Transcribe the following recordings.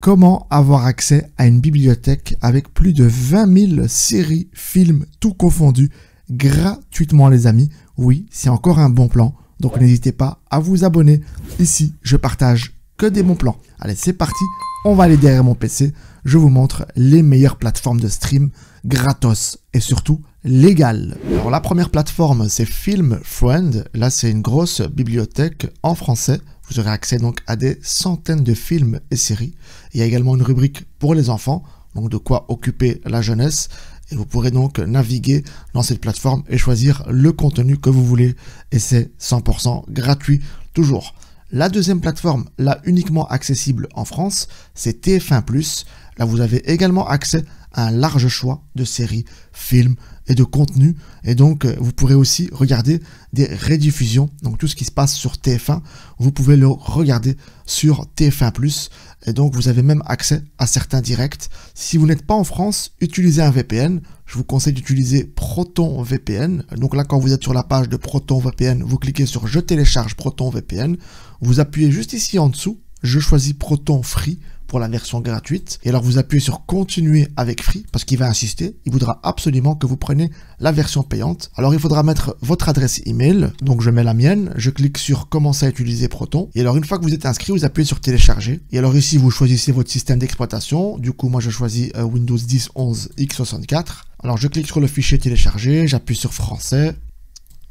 Comment avoir accès à une bibliothèque avec plus de 20 000 séries, films, tout confondu, gratuitement les amis? Oui, c'est encore un bon plan, donc n'hésitez pas à vous abonner. Ici, je partage que des bons plans. Allez, c'est parti, on va aller derrière mon PC, je vous montre les meilleures plateformes de stream gratos et surtout légales. Alors la première plateforme, c'est Film Friend. Là, c'est une grosse bibliothèque en français. Vous aurez accès donc à des centaines de films et séries. Il y a également une rubrique pour les enfants, donc de quoi occuper la jeunesse. Et vous pourrez donc naviguer dans cette plateforme et choisir le contenu que vous voulez. Et c'est 100% gratuit toujours. La deuxième plateforme, là uniquement accessible en France, c'est TF1+. Là, vous avez également accès à un large choix de séries, films et de contenus. Et donc, vous pourrez aussi regarder des rediffusions. Donc, tout ce qui se passe sur TF1, vous pouvez le regarder sur TF1+. Et donc, vous avez même accès à certains directs. Si vous n'êtes pas en France, utilisez un VPN. Je vous conseille d'utiliser Proton VPN. Donc là, quand vous êtes sur la page de Proton VPN, vous cliquez sur « Je télécharge Proton VPN ». Vous appuyez juste ici en dessous. Je choisis Proton Free pour la version gratuite. Et alors, vous appuyez sur « Continuer avec Free » parce qu'il va insister. Il voudra absolument que vous preniez la version payante. Alors, il faudra mettre votre adresse email. Donc, je mets la mienne. Je clique sur « Commencer à utiliser Proton ». Et alors, une fois que vous êtes inscrit, vous appuyez sur « Télécharger ». Et alors, ici, vous choisissez votre système d'exploitation. Du coup, moi, je choisis Windows 10 11 x64. Alors, je clique sur le fichier télécharger. J'appuie sur « Français ».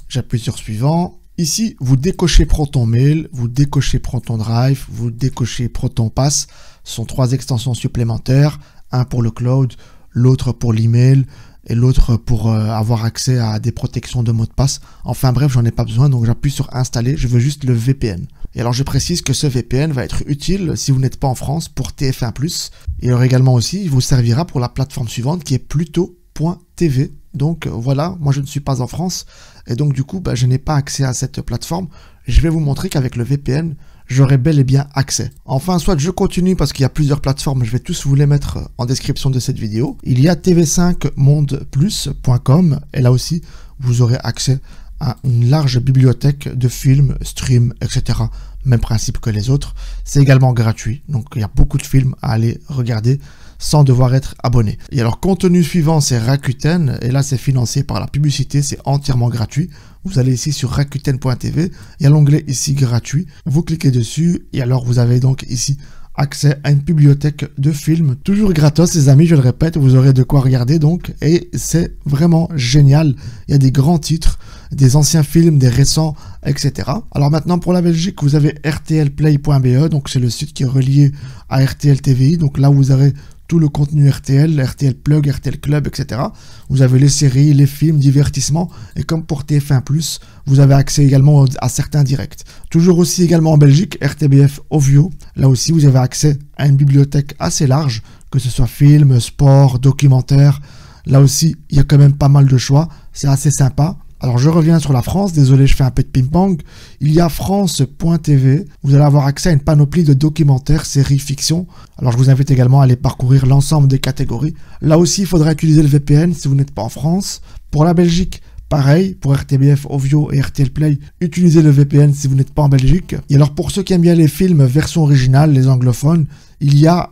J'appuie sur « Suivant ». Ici, vous décochez Proton Mail, vous décochez Proton Drive, vous décochez Proton Pass. Ce sont 3 extensions supplémentaires, un pour le cloud, l'autre pour l'email et l'autre pour avoir accès à des protections de mots de passe. Enfin bref, j'en ai pas besoin, donc j'appuie sur installer, je veux juste le VPN. Et alors je précise que ce VPN va être utile si vous n'êtes pas en France pour TF1+. Et alors également aussi, il vous servira pour la plateforme suivante qui est Pluto.tv. Donc voilà, moi je ne suis pas en France et donc du coup je n'ai pas accès à cette plateforme. Je vais vous montrer qu'avec le VPN, j'aurai bel et bien accès. Enfin, soit je continue parce qu'il y a plusieurs plateformes, je vais tous vous les mettre en description de cette vidéo. Il y a tv5mondeplus.com et là aussi vous aurez accès à une large bibliothèque de films, streams, etc. Même principe que les autres. C'est également gratuit, donc il y a beaucoup de films à aller regarder sans devoir être abonné. Et alors, contenu suivant, c'est Rakuten, et là, c'est financé par la publicité, c'est entièrement gratuit. Vous allez ici sur rakuten.tv, il y a l'onglet ici gratuit, vous cliquez dessus, et alors vous avez donc ici accès à une bibliothèque de films, toujours gratos les amis, je le répète, vous aurez de quoi regarder donc, et c'est vraiment génial. Il y a des grands titres, des anciens films, des récents, etc. Alors maintenant pour la Belgique, vous avez rtlplay.be, donc c'est le site qui est relié à RTL TVI, donc là vous aurez tout le contenu RTL, RTL Plug, RTL Club, etc. Vous avez les séries, les films, divertissements, et comme pour TF1+, vous avez accès également à certains directs. Toujours aussi également en Belgique, RTBF Ovio, là aussi vous avez accès à une bibliothèque assez large, que ce soit films, sport, documentaires. Là aussi, il y a quand même pas mal de choix, c'est assez sympa. Alors je reviens sur la France, désolé je fais un peu de ping-pong. Il y a France.tv, vous allez avoir accès à une panoplie de documentaires, séries, fiction. Alors je vous invite également à aller parcourir l'ensemble des catégories. Là aussi il faudra utiliser le VPN si vous n'êtes pas en France. Pour la Belgique, pareil, pour RTBF, Ovio et RTL Play, utilisez le VPN si vous n'êtes pas en Belgique. Et alors pour ceux qui aiment bien les films version originale, les anglophones, il y a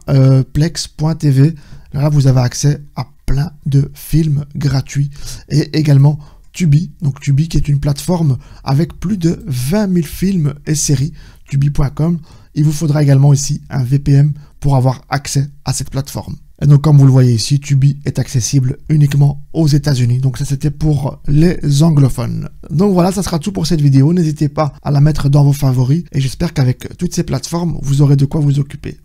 Plex.tv. Là vous avez accès à plein de films gratuits et également Tubi, donc Tubi qui est une plateforme avec plus de 20 000 films et séries, tubi.com. Il vous faudra également ici un VPN pour avoir accès à cette plateforme. Et donc comme vous le voyez ici, Tubi est accessible uniquement aux États-Unis. Donc ça c'était pour les anglophones. Donc voilà, ça sera tout pour cette vidéo. N'hésitez pas à la mettre dans vos favoris et j'espère qu'avec toutes ces plateformes, vous aurez de quoi vous occuper.